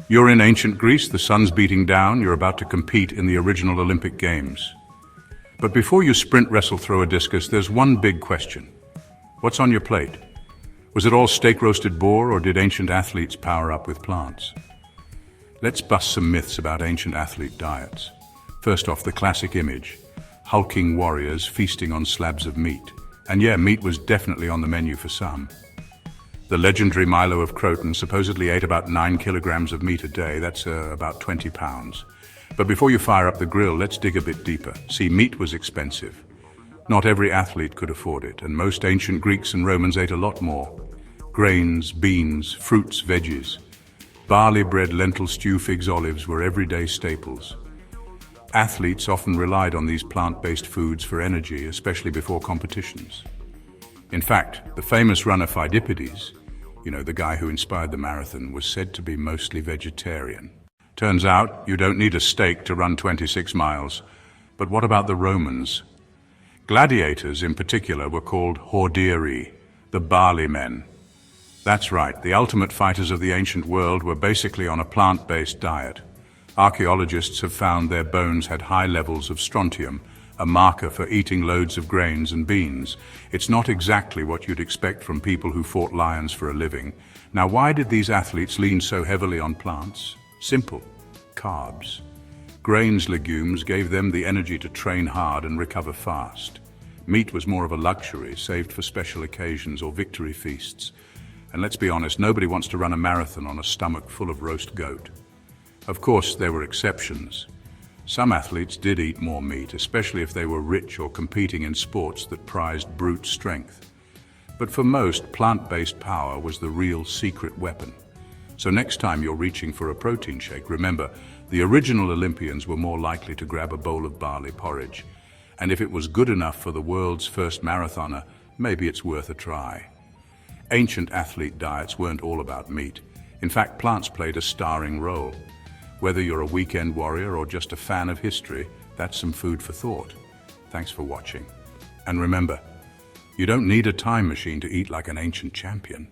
You're in ancient Greece, the sun's beating down, you're about to compete in the original Olympic Games. But before you sprint, wrestle, throw a discus, there's one big question. What's on your plate? Was it all steak-roasted boar, or did ancient athletes power up with plants? Let's bust some myths about ancient athlete diets. First off, the classic image. Hulking warriors feasting on slabs of meat. And yeah, meat was definitely on the menu for some. The legendary Milo of Croton supposedly ate about 9 kilograms of meat a day. That's about 20 pounds. But before you fire up the grill, let's dig a bit deeper. See, meat was expensive. Not every athlete could afford it, and most ancient Greeks and Romans ate a lot more. Grains, beans, fruits, veggies. Barley bread, lentil stew, figs, olives were everyday staples. Athletes often relied on these plant-based foods for energy, especially before competitions. In fact, the famous runner Phidippides, the guy who inspired the marathon, was said to be mostly vegetarian. Turns out, you don't need a steak to run 26 miles. But what about the Romans? Gladiators, in particular, were called hordeari, the barley men. That's right, the ultimate fighters of the ancient world were basically on a plant-based diet. Archaeologists have found their bones had high levels of strontium, a marker for eating loads of grains and beans. It's not exactly what you'd expect from people who fought lions for a living. Now, why did these athletes lean so heavily on plants? Simple. Carbs. Grains, legumes gave them the energy to train hard and recover fast. Meat was more of a luxury, saved for special occasions or victory feasts. And let's be honest, nobody wants to run a marathon on a stomach full of roast goat. Of course, there were exceptions. Some athletes did eat more meat, especially if they were rich or competing in sports that prized brute strength. But for most, plant-based power was the real secret weapon. So next time you're reaching for a protein shake, remember, the original Olympians were more likely to grab a bowl of barley porridge. And if it was good enough for the world's first marathoner, maybe it's worth a try. Ancient athlete diets weren't all about meat. In fact, plants played a starring role. Whether you're a weekend warrior or just a fan of history, that's some food for thought. Thanks for watching. And remember, you don't need a time machine to eat like an ancient champion.